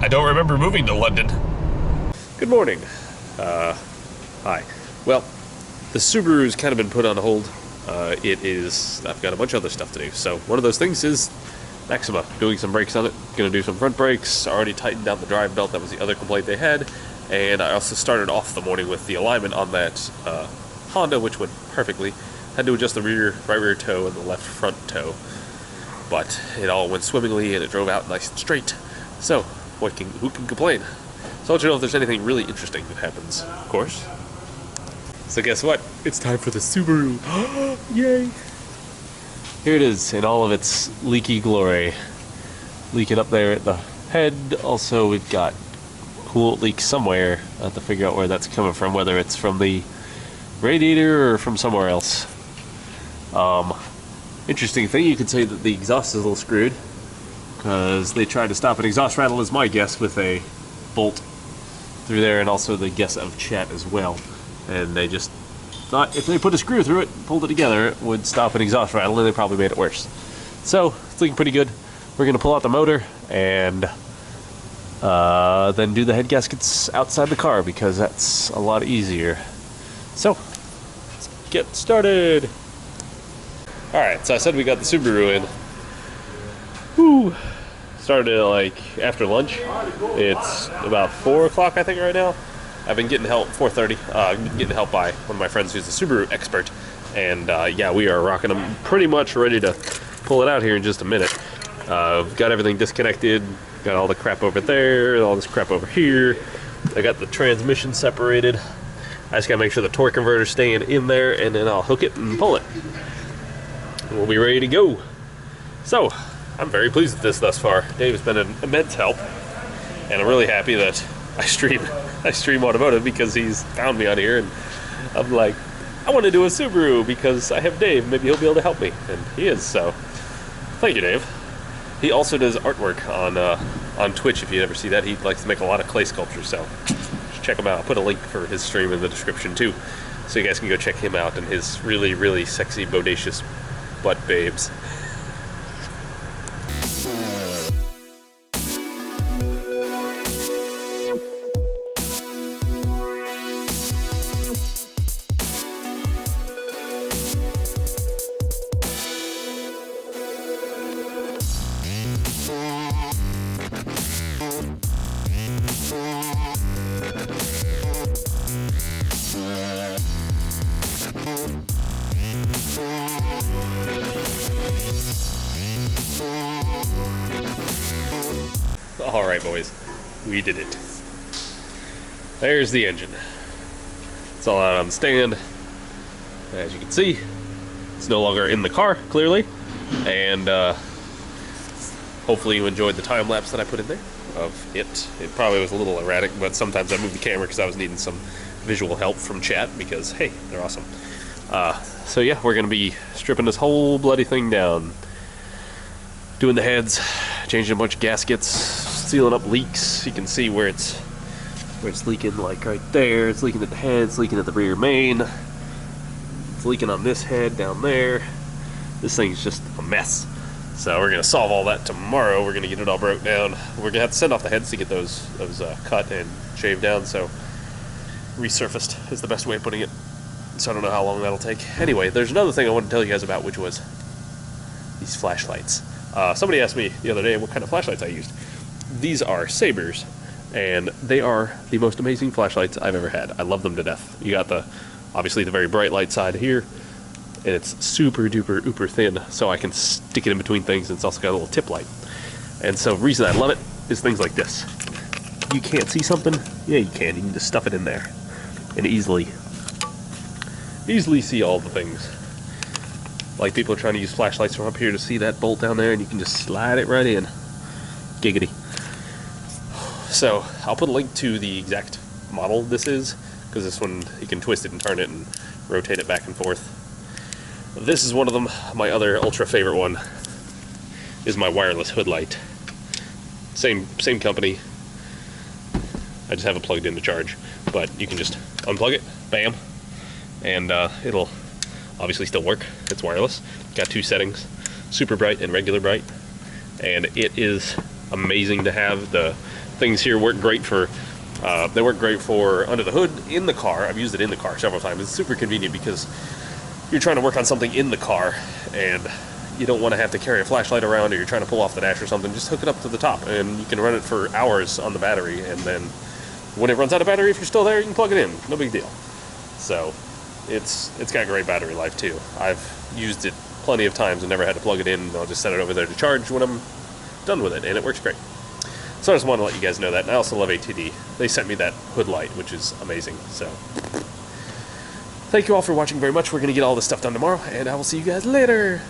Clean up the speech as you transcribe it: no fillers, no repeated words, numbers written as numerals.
I don't remember moving to London. Good morning. Hi. Well, the Subaru's kind of been put on hold. I've got a bunch of other stuff to do. So one of those things is Maxima, doing some brakes on it. Gonna do some front brakes. Already tightened down the drive belt. That was the other complaint they had. And I also started off the morning with the alignment on that Honda, which went perfectly. Had to adjust the right rear toe and the left front toe. But it all went swimmingly and it drove out nice and straight. So, who can complain? So I'll let you know if there's anything really interesting that happens, of course. So guess what? It's time for the Subaru. Yay! Here it is in all of its leaky glory. Leaking up there at the head. Also, we've got coolant leak somewhere. I have to figure out where that's coming from, whether it's from the radiator or from somewhere else. Interesting thing, you could say that the exhaust is a little screwed, because they tried to stop an exhaust rattle, is my guess, with a bolt through there, and also the guess of Chat as well. And they just thought if they put a screw through it, pulled it together, it would stop an exhaust rattle, and they probably made it worse. So, it's looking pretty good. We're going to pull out the motor and then do the head gaskets outside the car, because that's a lot easier. So, let's get started. Alright, so I said we got the Subaru in. Woo! Started like after lunch. It's about 4 o'clock I think right now. I've been getting help, 4:30, getting help by one of my friends who's a Subaru expert. And yeah, we are rocking them, pretty much ready to pull it out here in just a minute. Got everything disconnected, got all the crap over there, all this crap over here. I got the transmission separated. I just gotta make sure the torque converter's staying in there, and then I'll hook it and pull it. We'll be ready to go. So, I'm very pleased with this thus far. Dave has been an immense help, and I'm really happy that I stream automotive, because he's found me on here, and I'm like, I want to do a Subaru because I have Dave. Maybe he'll be able to help me, and he is. So, thank you, Dave. He also does artwork on Twitch. If you ever see that, he likes to make a lot of clay sculptures. So, just check him out. I'll put a link for his stream in the description too, so you guys can go check him out and his really, really sexy, bodacious butt babes. Alright boys, we did it. There's the engine. It's all out on the stand. As you can see, it's no longer in the car, clearly. And hopefully you enjoyed the time lapse that I put in there of it. It probably was a little erratic, but sometimes I moved the camera because I was needing some visual help from chat, because hey, they're awesome. So yeah, we're gonna be stripping this whole bloody thing down. Doing the heads, changing a bunch of gaskets, sealing up leaks. You can see where it's leaking, like right there. It's leaking at the head, it's leaking at the rear main. It's leaking on this head down there. This thing's just a mess. So we're gonna solve all that tomorrow. We're gonna get it all broke down. We're gonna have to send off the heads to get those cut and shaved down. So resurfaced is the best way of putting it. So I don't know how long that'll take. Anyway, there's another thing I want to tell you guys about, which was these flashlights. Somebody asked me the other day what kind of flashlights I used. These are Sabers, and they are the most amazing flashlights I've ever had. I love them to death. You got obviously the very bright light side here, and it's super duper uber thin, so I can stick it in between things, and it's also got a little tip light. And so the reason I love it is things like this. You can't see something? Yeah, you can. You can just stuff it in there and easily see all the things. Like people are trying to use flashlights from up here to see that bolt down there, and you can just slide it right in. Giggity. So I'll put a link to the exact model this is, because this one you can twist it and turn it and rotate it back and forth. This is one of them. My other ultra favorite one is my wireless hood light. Same company. I just have it plugged in to charge, but you can just unplug it, bam, and it'll obviously still work. It's wireless. Got 2 settings, super bright and regular bright, and it is amazing to have. The things here work great for. They work great for under the hood in the car. I've used it in the car several times. It's super convenient because you're trying to work on something in the car and you don't want to have to carry a flashlight around, or you're trying to pull off the dash or something. Just hook it up to the top and you can run it for hours on the battery, and then when it runs out of battery, if you're still there, you can plug it in. No big deal. So it's got great battery life too. I've used it plenty of times and never had to plug it in. I'll just set it over there to charge when I'm done with it, and it works great. So I just wanted to let you guys know that. And I also love ATD. They sent me that hood light, which is amazing. So thank you all for watching very much. We're going to get all this stuff done tomorrow, and I will see you guys later.